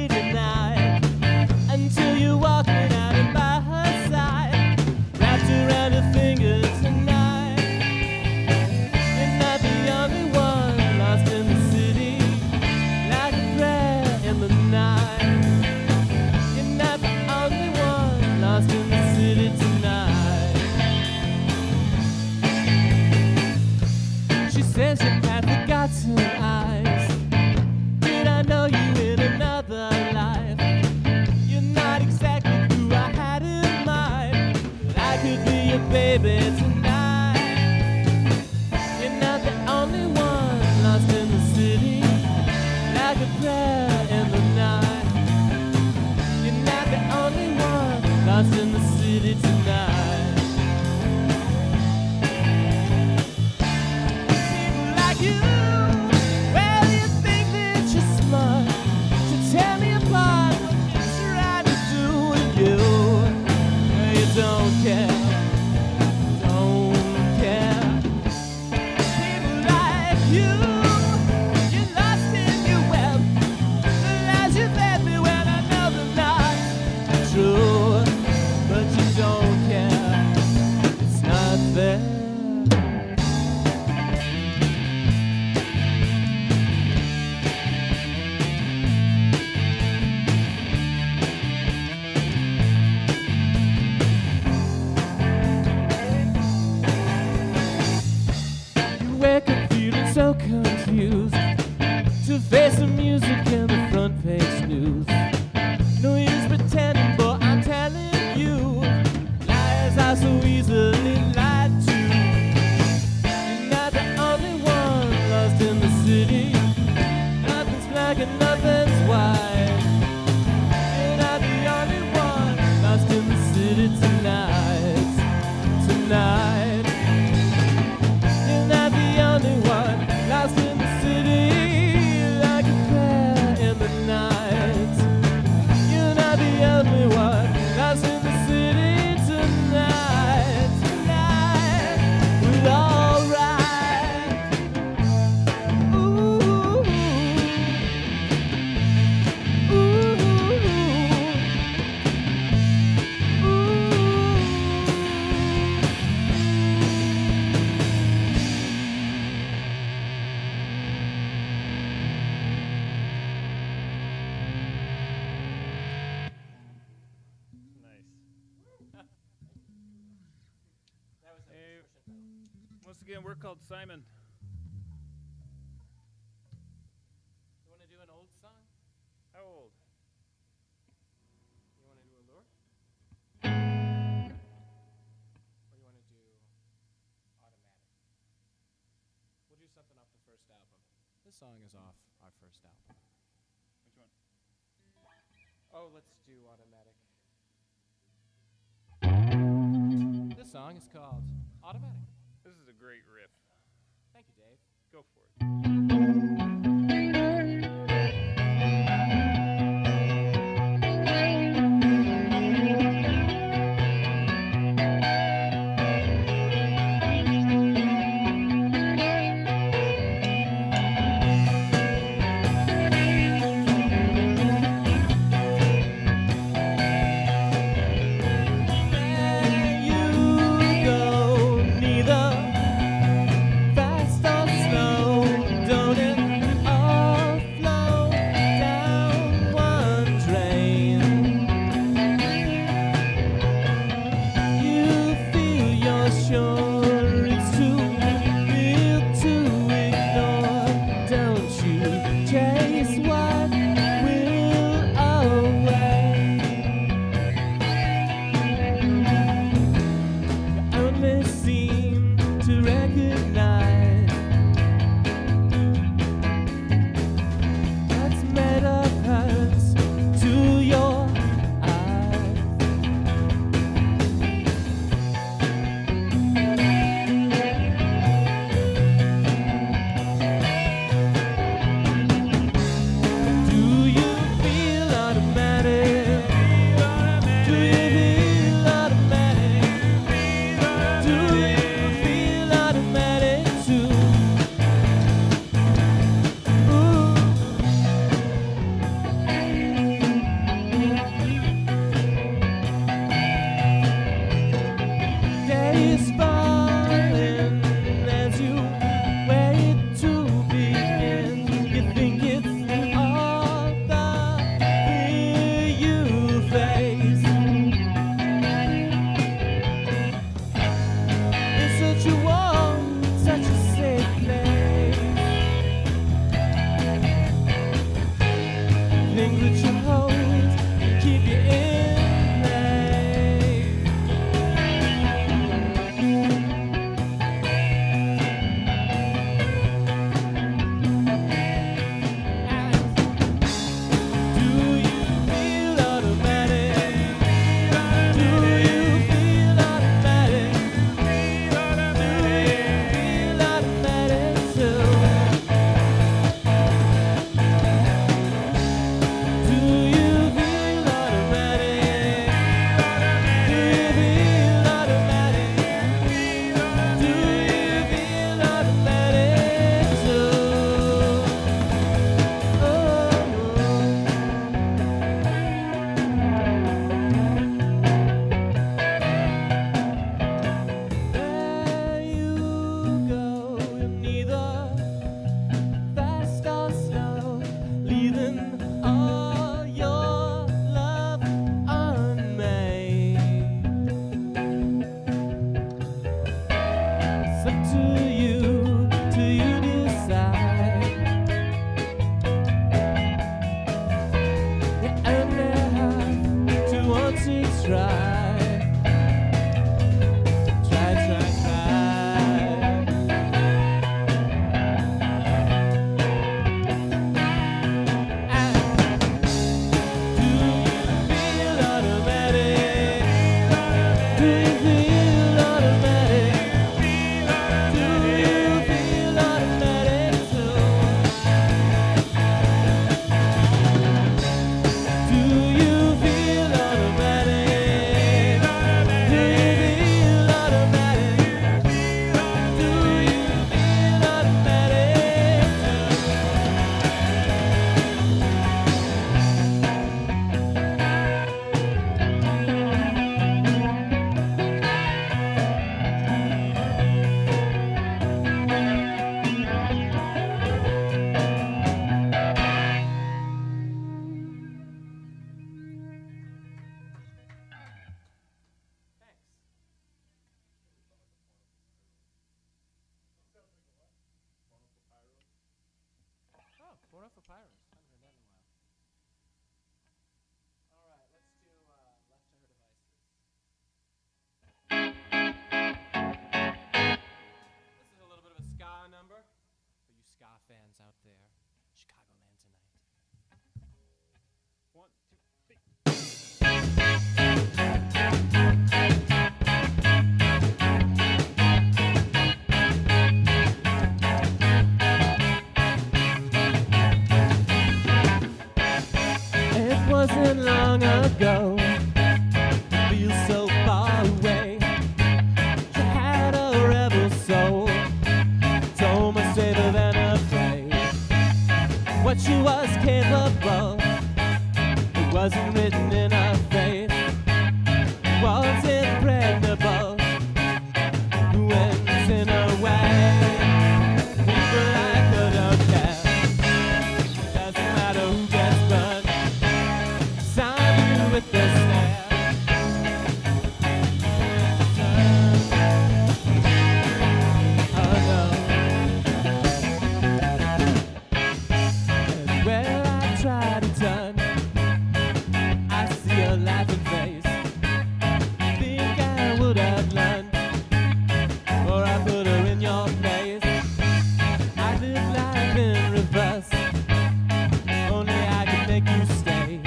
forgotten eyes. Did I know you in another life? You're not exactly who I had in mind, but I could be your baby tonight. You're not the only one lost in the city, like a prayer in the night. You're not the only one lost in the city tonight. People like you, well, you think that you're smart to tear me apart. What you're trying to do to you, you don't care, don't care. People like you, you're lost in your web. The lies you fed me when I know they're not true, but you don't care. It's not there. You wake up feeling so confused to face the music and the front page news. No use pretending, but I'm telling you, lies are so easily lied to. You're not the only one lost in the city. Nothing's black and nothing's white. You're not the only one lost in the city tonight. Tonight. You're not the only one lost in the city, like a prayer in the night. You're not the only one lost in the city tonight. Tonight, we're alright. Ooh, ooh, Nice. Hey, once again, we're called Simon. You want to do an old song? How old? You want to do Allure? Or you want to do Automatic? We'll do something off the first album. This song is off our first album. Which one? Oh, let's do Automatic. This song is called Automatic. This is a great riff. Thank you, Dave. Go for it. you go neither fast or slow. 4-0 for Pirates. Haven't heard that in a while. All right, let's do Left to Her Devices. This is a little bit of a ska number for you ska fans out there. Chicagoland tonight. 1, 2, 3. It wasn't long ago, it feels so far away. She had a rebel soul, so much braver than afraid. What she was capable, it wasn't written in her face. It was impregnable, went in her way. People like her don't care, doesn't matter who gets burned. Sign with the snare. Oh no. And where I try to turn, I see a laughing face. Think I would have learned, or I put her in your place. I live life in reverse, only I can make you stay.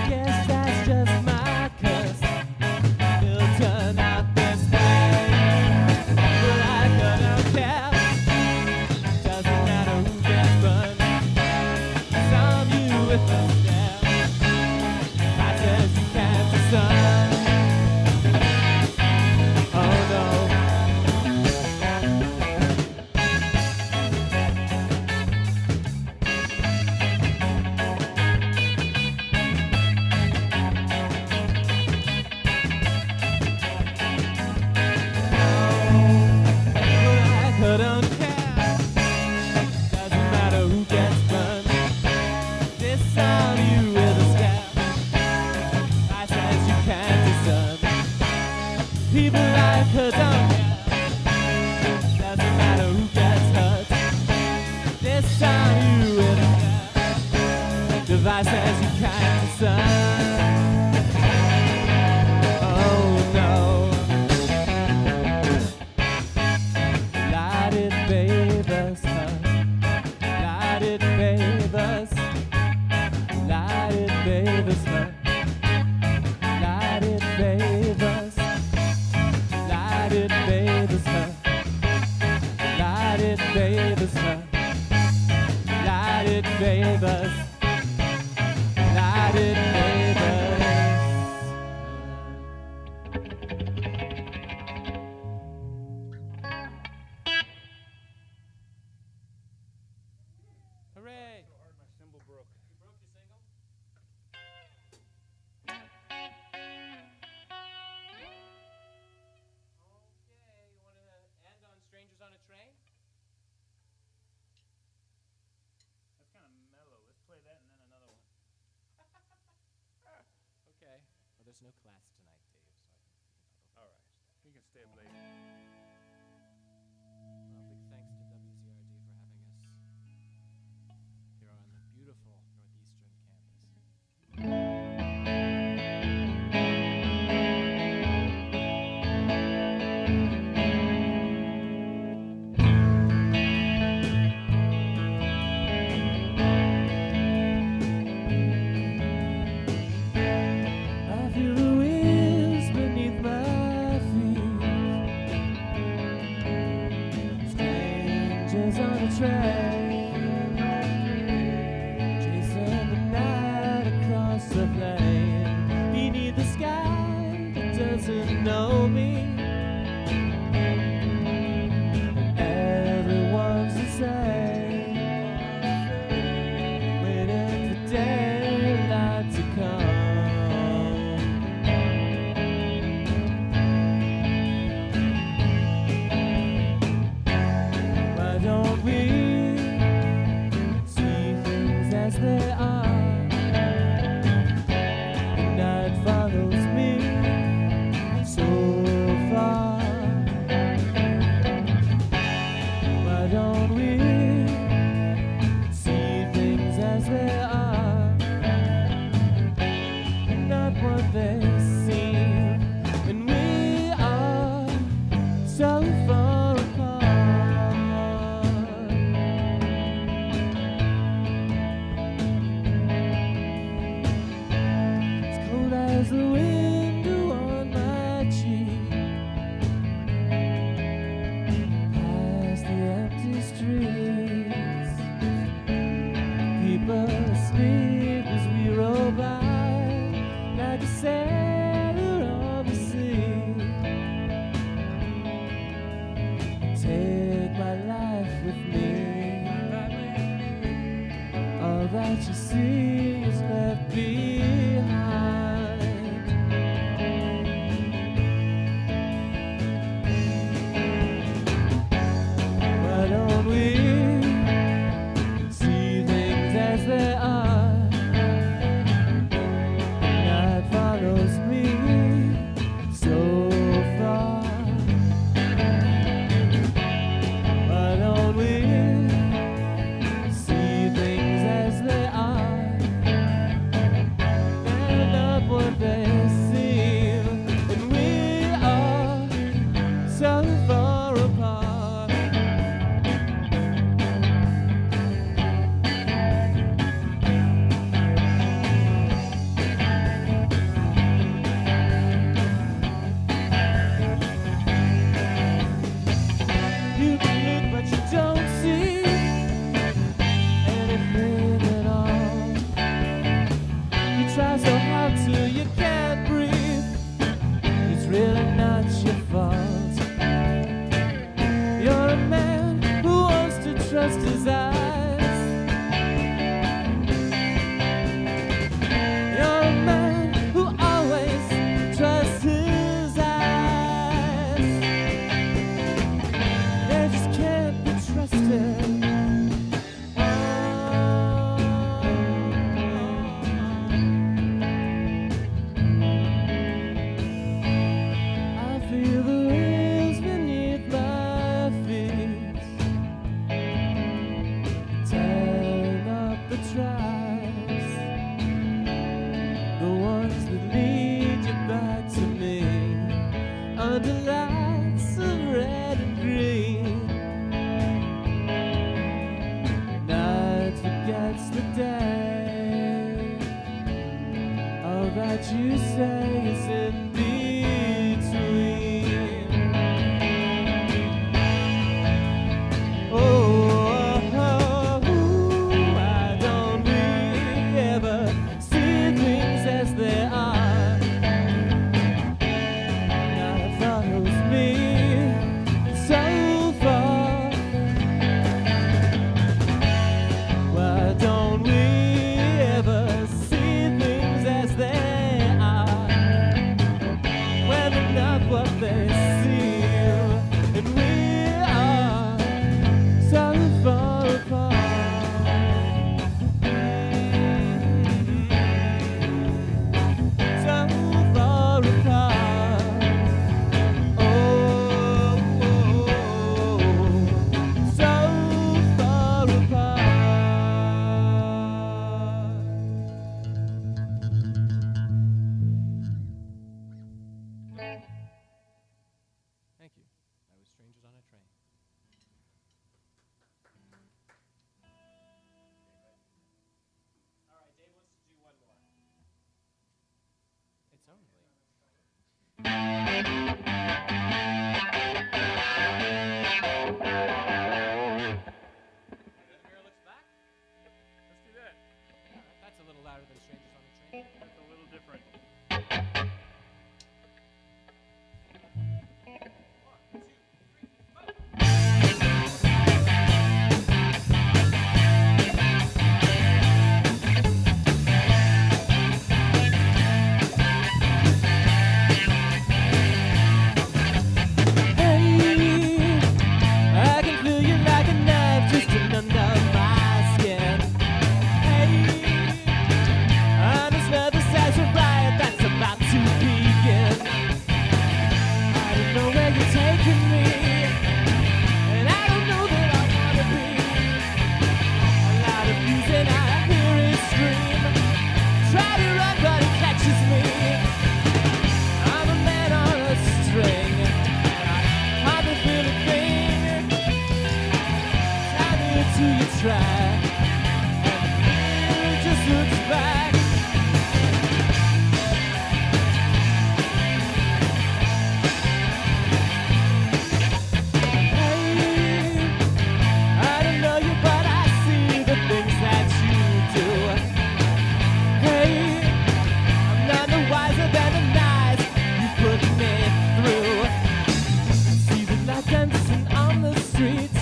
Guess that's just my curse. It'll turn out this way. But I don't care. Doesn't matter who gets burned. 'Cause I'm you with a stare. I said you can't discern. Oh no. I don't care. Doesn't matter who gets burned. This on you with a scare. I says you can't discern. People like her don't care. Doesn't matter who gets hurt. This on you with a scare. Device says you can't discern. Oh no. Light it favors her. Light it favors. Light it favors her. Light it favors. Light it favors her. Light it favors her. Light it favors. Light it favors. Hooray! My cymbal broke. You broke your single? Okay, you want to end on Strangers on a Train? That's kind of mellow. Let's play that and then another one. Okay. Well, there's no class tonight, Dave, so I think we can All right. You can stay up late. Well, big thanks to WZRD for having us here on the beautiful Northeastern campus. I feel the wheels beneath my feet. Strangers on a train, chasing the night across the plain. Beneath the sky that doesn't know me. Everyone's the same, waiting for daylight to come. Why don't we that you see is left behind. Why don't we see things as they are? The night follows me so far. Why don't we see things as they are? They're not what they seem, and we are so far apart. You can look, but you don't see anything at all. You try so hard till you can't breathe. It's really not your fault. You're a man who wants to trust his eyes. You're a man who always trusts his eyes. They just can't be trusted. I feel the wheels beneath my feet, tearing up the tracks, the ones that lead you back to me, under lights of red and green. Night forgets the day. All that you say is in between. Why don't we ever see things as they are? Night follows me so far. Why don't we ever see things as they are? When they're not what they seem, and we are so far apart. So far apart. Oh, so far apart. Thank you. That was Strangers on a Train. All right, Dave wants to do one more. It's only. Mirror looks back. Let's do that. All right, that's a little louder than Strangers on a Train. That's a little different. I can feel you like a knife just under my skin. Hey, on this other side of riot that's about to begin. I don't know where you're taking me, and I don't know that I wanna be. A lot of music I hear it scream. Try to run, but it catches me. I'm a man on a string, and I hardly feel a thing. Till you try, and it just looks back. Hey, I don't know you, but I see the things that you do. Hey, I'm none the wiser than the lies you put me through. See the light dancing on the street.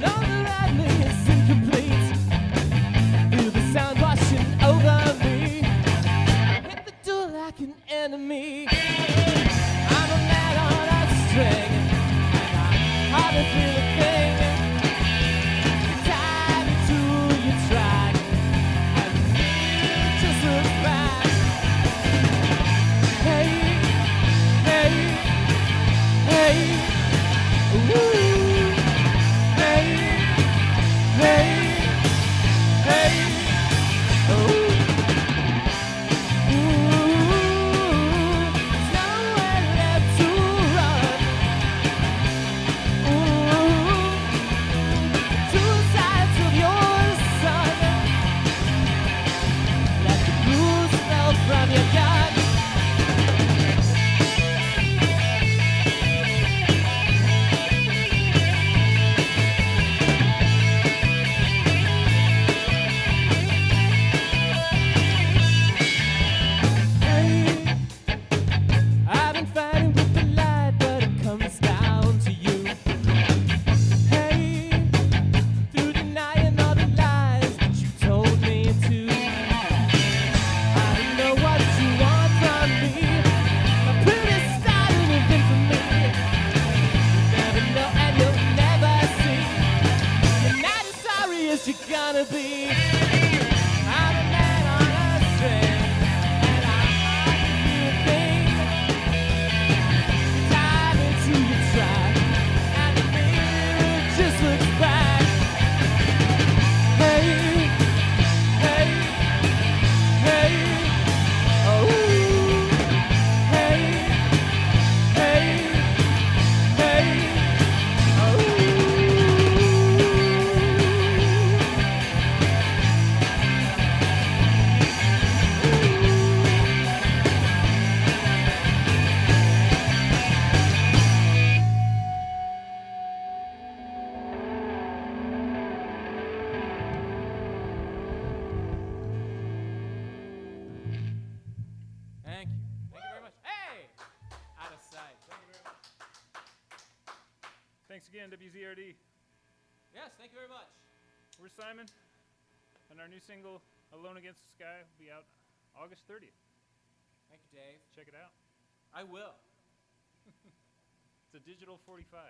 All that I is incomplete. Feel the guess you're gonna be. I'm a man on a string, and I do a thing. You dive into your track, and the mirror just looks back. Hey, hey, hey, oh, hey, hey, hey, oh. Thank you. Thank you very much. Hey! Out of sight. Thank you very much. Thanks again, WZRD. Yes, thank you very much. We're Simon, and our new single, Alone Against the Sky, will be out August 30th. Thank you, Dave. Check it out. I will. It's a digital 45.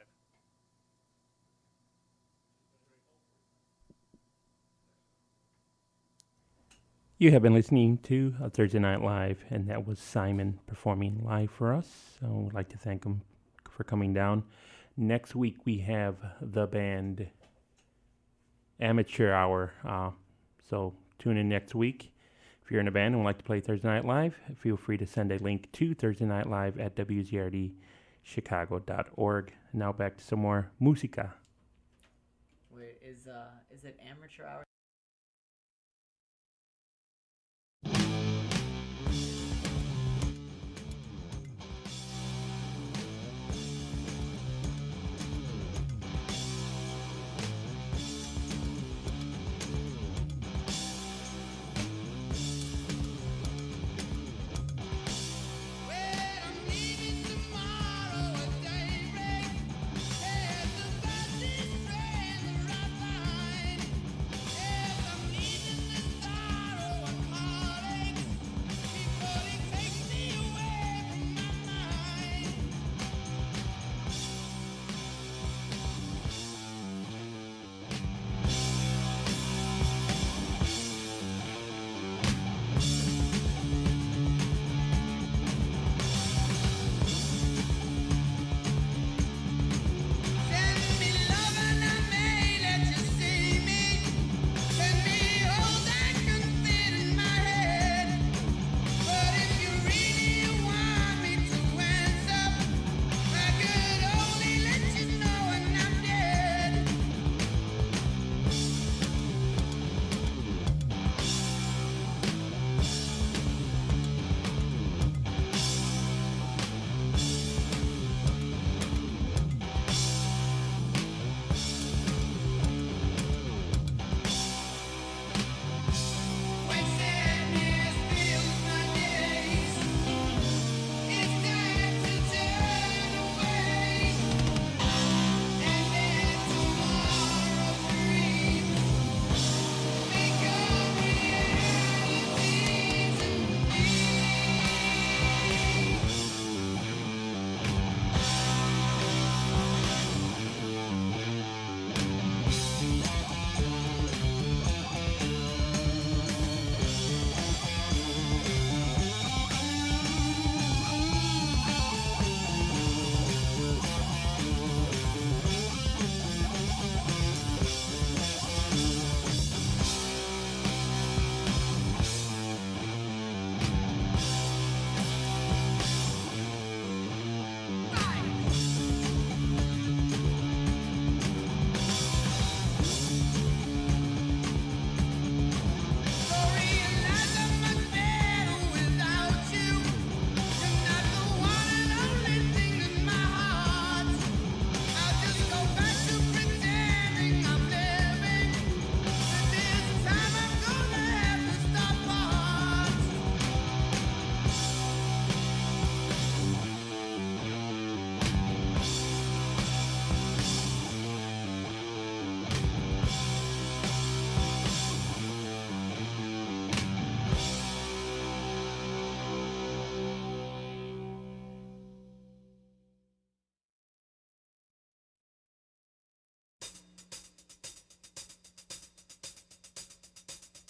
You have been listening to Thursday Night Live, and that was Simon performing live for us. So we'd like to thank him for coming down. Next week we have the band Amateur Hour. So tune in next week. If you're in a band and would like to play Thursday Night Live, feel free to send a link to Thursday Night Live at WZRDchicago.org. Now back to some more musica. Wait, is it amateur hour? Yeah.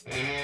Bye.